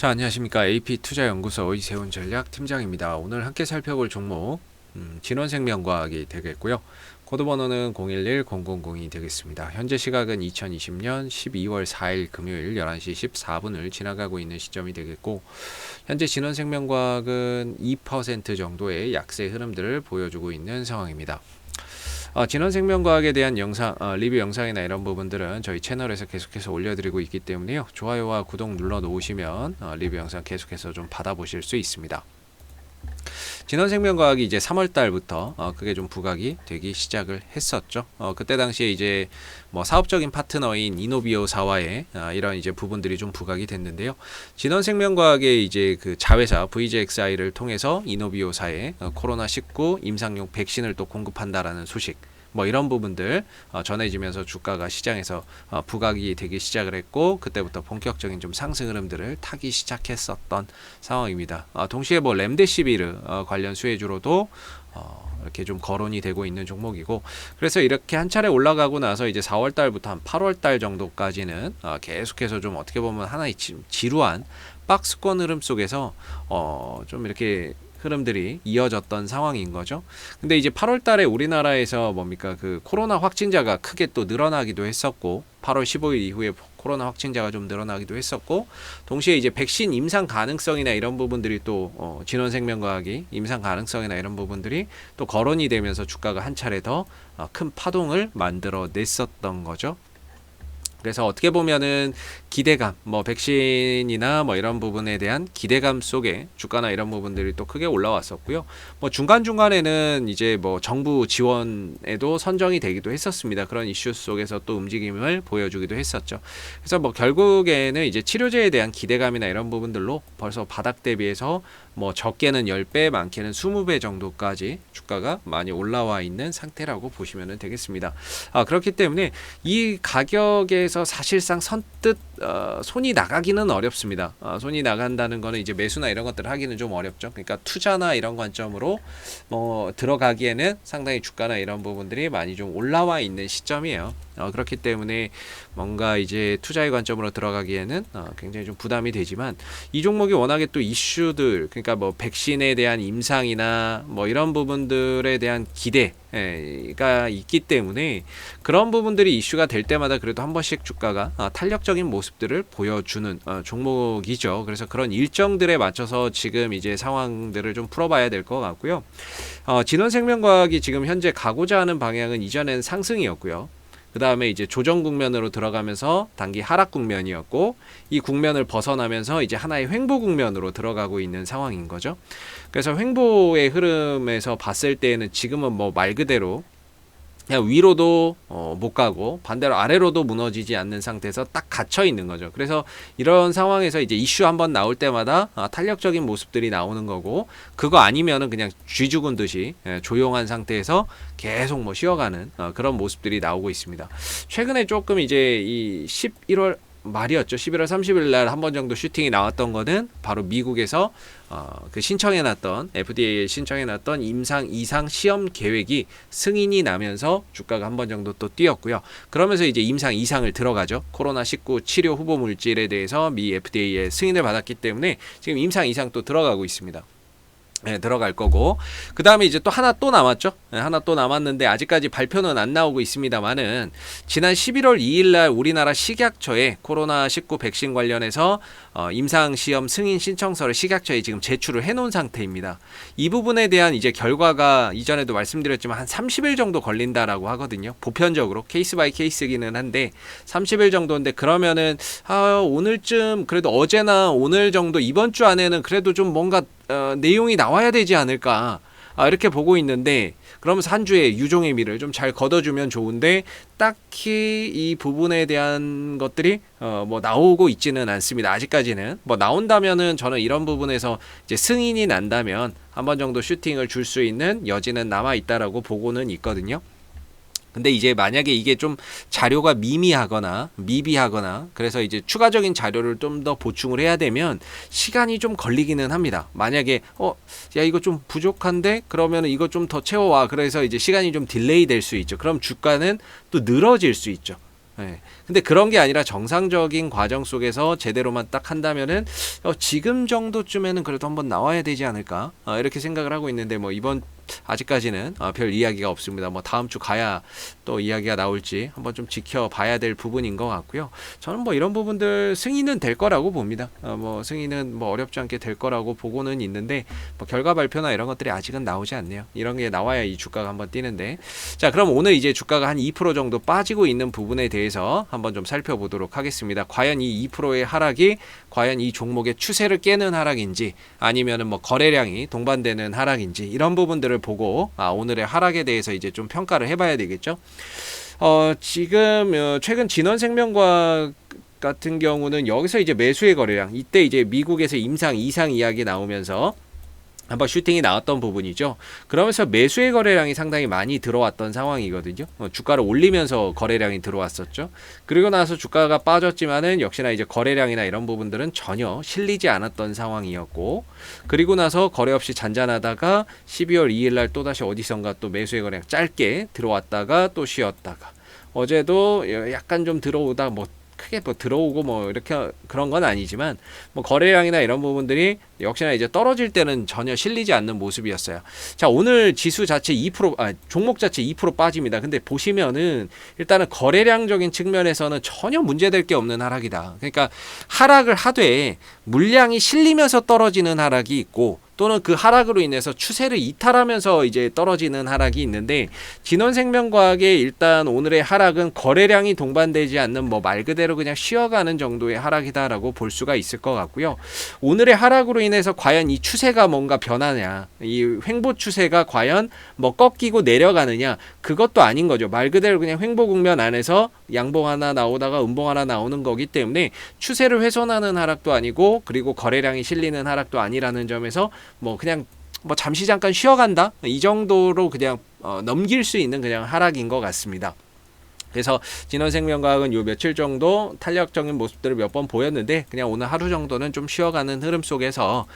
자, 안녕하십니까. AP투자연구소 이세훈 전략 팀장입니다. 오늘 함께 살펴볼 종목 진원생명과학이 되겠고요. 코드번호는 011000이 되겠습니다. 현재 시각은 2020년 12월 4일 금요일 11시 14분을 지나가고 있는 시점이 되겠고, 현재 진원생명과학은 2% 정도의 약세 흐름들을 보여주고 있는 상황입니다. 진원생명과학에 대한 영상, 리뷰 영상이나 이런 부분들은 저희 채널에서 계속해서 올려드리고 있기 때문에요. 좋아요와 구독 눌러 놓으시면 리뷰 영상 계속해서 좀 받아보실 수 있습니다. 진원생명과학이 이제 3월 달부터 그게 좀 부각이 되기 시작을 했었죠. 그때 당시에 이제 뭐 사업적인 파트너인 이노비오사와의 이런 이제 부분들이 좀 부각이 됐는데요. 진원생명과학의 이제 그 자회사 VGXI를 통해서 이노비오사에 코로나19 임상용 백신을 또 공급한다라는 소식, 뭐 이런 부분들 전해지면서 주가가 시장에서 부각이 되기 시작을 했고, 그때부터 본격적인 좀 상승 흐름들을 타기 시작했었던 상황입니다. 동시에 뭐 렘데시비르 관련 수혜주로도 이렇게 좀 거론이 되고 있는 종목이고, 그래서 이렇게 한 차례 올라가고 나서 이제 4월 달부터 한 8월 달 정도까지는 계속해서 좀 어떻게 보면 하나의 지루한 박스권 흐름 속에서 좀 이렇게 흐름들이 이어졌던 상황인 거죠. 근데 이제 8월 달에 우리나라에서 뭡니까, 그 코로나 확진자가 크게 또 늘어나기도 했었고, 8월 15일 이후에 코로나 확진자가 좀 늘어나기도 했었고, 동시에 이제 백신 임상 가능성이나 이런 부분들이 또 진원생명과학이 임상 가능성이나 이런 부분들이 또 거론이 되면서 주가가 한 차례 더 큰 파동을 만들어 냈었던 거죠. 그래서 어떻게 보면은 기대감, 뭐 백신이나 뭐 이런 부분에 대한 기대감 속에 주가나 이런 부분들이 또 크게 올라왔었고요. 뭐 중간중간에는 이제 뭐 정부 지원에도 선정이 되기도 했었습니다. 그런 이슈 속에서 또 움직임을 보여주기도 했었죠. 그래서 뭐 결국에는 이제 치료제에 대한 기대감이나 이런 부분들로 벌써 바닥 대비해서 뭐 적게는 10배, 많게는 20배 정도까지 주가가 많이 올라와 있는 상태라고 보시면 되겠습니다. 그렇기 때문에 이 가격에서 사실상 선뜻 손이 나가기는 어렵습니다. 손이 나간다는 거는 이제 매수나 이런 것들을 하기는 좀 어렵죠. 그러니까 투자나 이런 관점으로 뭐 들어가기에는 상당히 주가나 이런 부분들이 많이 좀 올라와 있는 시점이에요. 그렇기 때문에 뭔가 이제 투자의 관점으로 들어가기에는 굉장히 좀 부담이 되지만, 이 종목이 워낙에 또 이슈들, 그러니까 뭐 백신에 대한 임상이나 뭐 이런 부분들에 대한 기대가 있기 때문에 그런 부분들이 이슈가 될 때마다 그래도 한 번씩 주가가 탄력적인 모습들을 보여주는 종목이죠. 그래서 그런 일정들에 맞춰서 지금 이제 상황들을 좀 풀어봐야 될 것 같고요. 진원생명과학이 지금 현재 가고자 하는 방향은 이전엔 상승이었고요. 그 다음에 이제 조정 국면으로 들어가면서 단기 하락 국면이었고, 이 국면을 벗어나면서 이제 하나의 횡보 국면으로 들어가고 있는 상황인 거죠. 그래서 횡보의 흐름에서 봤을 때에는 지금은 뭐 말 그대로 그냥 위로도 못 가고 반대로 아래로도 무너지지 않는 상태에서 딱 갇혀 있는 거죠. 그래서 이런 상황에서 이제 이슈 한번 나올 때마다 탄력적인 모습들이 나오는 거고, 그거 아니면은 그냥 쥐 죽은 듯이 조용한 상태에서 계속 뭐 쉬어가는 그런 모습들이 나오고 있습니다. 최근에 조금 이제 이 11월 말이었죠. 11월 30일 날 한 번 정도 슈팅이 나왔던 거는 바로 미국에서 그 신청해놨던, FDA에 신청해놨던 임상 이상 시험 계획이 승인이 나면서 주가가 한 번 정도 또 뛰었고요. 그러면서 이제 임상 이상을 들어가죠. 코로나19 치료 후보 물질에 대해서 미 FDA의 승인을 받았기 때문에 지금 임상 이상 또 들어가고 있습니다. 들어갈 거고, 그 다음에 이제 또 하나 또 남았죠. 하나 또 남았는데 아직까지 발표는 안 나오고 있습니다만은, 지난 11월 2일날 우리나라 식약처에 코로나19 백신 관련해서 임상시험 승인 신청서를 식약처에 지금 제출을 해놓은 상태입니다. 이 부분에 대한 이제 결과가 이전에도 말씀드렸지만 한 30일 정도 걸린다라고 하거든요. 보편적으로 케이스 바이 케이스기는 한데 30일 정도인데, 그러면은 오늘쯤, 그래도 어제나 오늘 정도 이번 주 안에는 그래도 좀 뭔가 내용이 나와야 되지 않을까, 이렇게 보고 있는데, 그러면서 한 주에 유종의 미를 좀 잘 걷어주면 좋은데, 딱히 이 부분에 대한 것들이 뭐 나오고 있지는 않습니다. 아직까지는. 뭐 나온다면은 저는 이런 부분에서 이제 승인이 난다면 한 번 정도 슈팅을 줄 수 있는 여지는 남아 있다라고 보고는 있거든요. 근데 이제 만약에 이게 좀 자료가 미미하거나 미비하거나, 그래서 이제 추가적인 자료를 좀 더 보충을 해야 되면 시간이 좀 걸리기는 합니다. 만약에 야 이거 좀 부족한데, 그러면 이거 좀 더 채워와, 그래서 이제 시간이 좀 딜레이 될 수 있죠. 그럼 주가는 또 늘어질 수 있죠. 예. 근데 그런 게 아니라 정상적인 과정 속에서 제대로만 딱 한다면은 지금 정도쯤에는 그래도 한번 나와야 되지 않을까 이렇게 생각을 하고 있는데 뭐 이번 아직까지는 별 이야기가 없습니다. 뭐 다음 주 가야 또 이야기가 나올지 한번 좀 지켜봐야 될 부분인 것 같고요. 저는 뭐 이런 부분들 승인은 될 거라고 봅니다. 뭐 승인은 뭐 어렵지 않게 될 거라고 보고는 있는데 뭐 결과 발표나 이런 것들이 아직은 나오지 않네요. 이런 게 나와야 이 주가가 한번 뛰는데, 자 그럼 오늘 이제 주가가 한 2% 정도 빠지고 있는 부분에 대해서 한번 좀 살펴보도록 하겠습니다. 과연 이 2%의 하락이 과연 이 종목의 추세를 깨는 하락인지 아니면은 뭐 거래량이 동반되는 하락인지 이런 부분들을 보고 오늘의 하락에 대해서 이제 좀 평가를 해봐야 되겠죠. 지금 최근 진원생명과학 같은 경우는 여기서 이제 매수의 거래량, 이때 이제 미국에서 임상 이상 이야기 나오면서 한번 슈팅이 나왔던 부분이죠. 그러면서 매수의 거래량이 상당히 많이 들어왔던 상황이거든요. 주가를 올리면서 거래량이 들어왔었죠. 그리고 나서 주가가 빠졌지만은 역시나 이제 거래량이나 이런 부분들은 전혀 실리지 않았던 상황이었고, 그리고 나서 거래 없이 잔잔하다가 12월 2일 날 또다시 어디선가 또 매수의 거래량 짧게 들어왔다가 또 쉬었다가, 어제도 약간 좀 들어오다 뭐 크게 뭐 들어오고 뭐 이렇게 그런 건 아니지만 뭐 거래량이나 이런 부분들이 역시나 이제 떨어질 때는 전혀 실리지 않는 모습이었어요. 자, 오늘 지수 자체 2%, 종목 자체 2% 빠집니다. 근데 보시면은 일단은 거래량적인 측면에서는 전혀 문제될 게 없는 하락이다. 그러니까 하락을 하되 물량이 실리면서 떨어지는 하락이 있고, 또는 그 하락으로 인해서 추세를 이탈하면서 이제 떨어지는 하락이 있는데, 진원생명과학의 일단 오늘의 하락은 거래량이 동반되지 않는 뭐 말 그대로 그냥 쉬어가는 정도의 하락이다라고 볼 수가 있을 것 같고요. 오늘의 하락으로 인해서 과연 이 추세가 뭔가 변하냐, 이 횡보 추세가 과연 뭐 꺾이고 내려가느냐, 그것도 아닌 거죠. 말 그대로 그냥 횡보 국면 안에서 양봉 하나 나오다가 음봉 하나 나오는 거기 때문에 추세를 훼손하는 하락도 아니고, 그리고 거래량이 실리는 하락도 아니라는 점에서 뭐 그냥 뭐 잠시 잠깐 쉬어간다 이 정도로 그냥 넘길 수 있는 그냥 하락인 것 같습니다. 그래서 진원생명과학은 요 며칠 정도 탄력적인 모습들을 몇 번 보였는데, 그냥 오늘 하루 정도는 좀 쉬어가는 흐름 속에서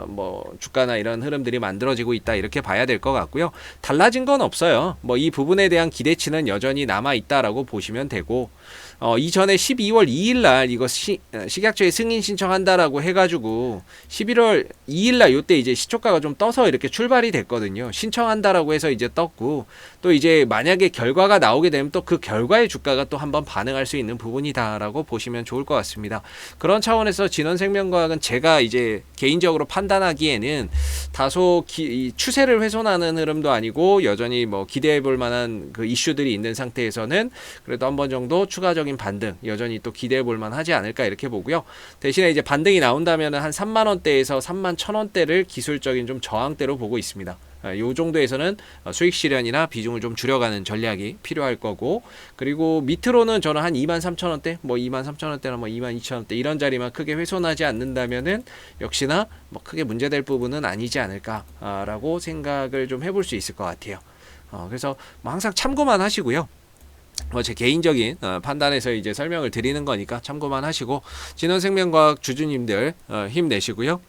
뭐 주가나 이런 흐름들이 만들어지고 있다 이렇게 봐야 될 것 같고요. 달라진 건 없어요. 뭐 이 부분에 대한 기대치는 여전히 남아 있다라고 보시면 되고, 이전에 12월 2일 날 이거 식약처에 승인 신청한다라고 해가지고 11월 2일 날 요때 이제 시초가가 좀 떠서 이렇게 출발이 됐거든요. 신청한다라고 해서 이제 떴고, 또 이제 만약에 결과가 나오게 되면 또 그 결과의 주가가 또 한번 반응할 수 있는 부분이다라고 보시면 좋을 것 같습니다. 그런 차원에서 진원생명과학은 제가 이제 개인적으로 판단하기에는 다소 추세를 훼손하는 흐름도 아니고, 여전히 뭐 기대해 볼 만한 그 이슈들이 있는 상태에서는 그래도 한 번 정도 추가적인 반등 여전히 또 기대해 볼 만하지 않을까 이렇게 보고요. 대신에 이제 반등이 나온다면 한 3만 원대에서 3만 1,000원대를 기술적인 좀 저항대로 보고 있습니다. 요 정도에서는 수익 실현이나 비중을 좀 줄여가는 전략이 필요할 거고, 그리고 밑으로는 저는 한 23,000원대, 뭐 23,000원대나 뭐 22,000원대 이런 자리만 크게 훼손하지 않는다면은 역시나 뭐 크게 문제될 부분은 아니지 않을까라고 생각을 좀 해볼 수 있을 것 같아요. 그래서 뭐 항상 참고만 하시고요. 제 개인적인 판단에서 이제 설명을 드리는 거니까 참고만 하시고, 진원생명과학 주주님들 힘내시고요.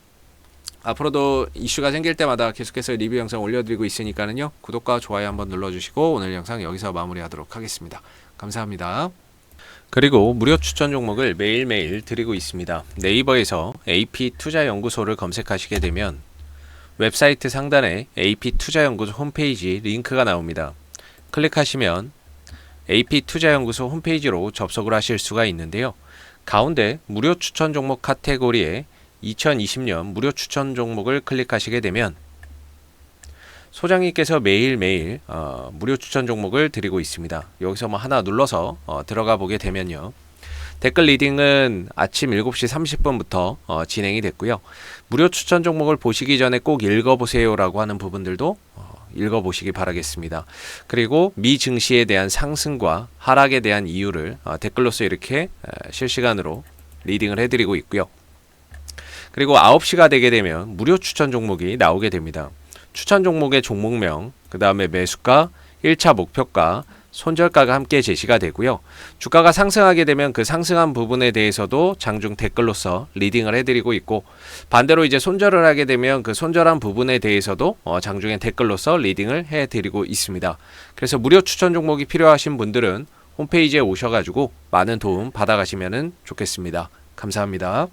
앞으로도 이슈가 생길 때마다 계속해서 리뷰 영상 올려드리고 있으니까는요, 구독과 좋아요 한번 눌러주시고 오늘 영상 여기서 마무리하도록 하겠습니다. 감사합니다. 그리고 무료 추천 종목을 매일매일 드리고 있습니다. 네이버에서 AP투자연구소를 검색하시게 되면 웹사이트 상단에 AP투자연구소 홈페이지 링크가 나옵니다. 클릭하시면 AP투자연구소 홈페이지로 접속을 하실 수가 있는데요. 가운데 무료 추천 종목 카테고리에 2020년 무료 추천 종목을 클릭하시게 되면 소장님께서 매일매일 무료 추천 종목을 드리고 있습니다. 여기서 뭐 하나 눌러서 들어가 보게 되면요, 댓글 리딩은 아침 7시 30분부터 진행이 됐고요. 무료 추천 종목을 보시기 전에 꼭 읽어보세요 라고 하는 부분들도 읽어보시기 바라겠습니다. 그리고 미 증시에 대한 상승과 하락에 대한 이유를 댓글로서 이렇게 실시간으로 리딩을 해드리고 있고요. 그리고 9시가 되게 되면 무료 추천 종목이 나오게 됩니다. 추천 종목의 종목명, 그 다음에 매수가, 1차 목표가, 손절가가 함께 제시가 되고요. 주가가 상승하게 되면 그 상승한 부분에 대해서도 장중 댓글로서 리딩을 해드리고 있고, 반대로 이제 손절을 하게 되면 그 손절한 부분에 대해서도 장중에 댓글로서 리딩을 해드리고 있습니다. 그래서 무료 추천 종목이 필요하신 분들은 홈페이지에 오셔가지고 많은 도움 받아가시면 좋겠습니다. 감사합니다.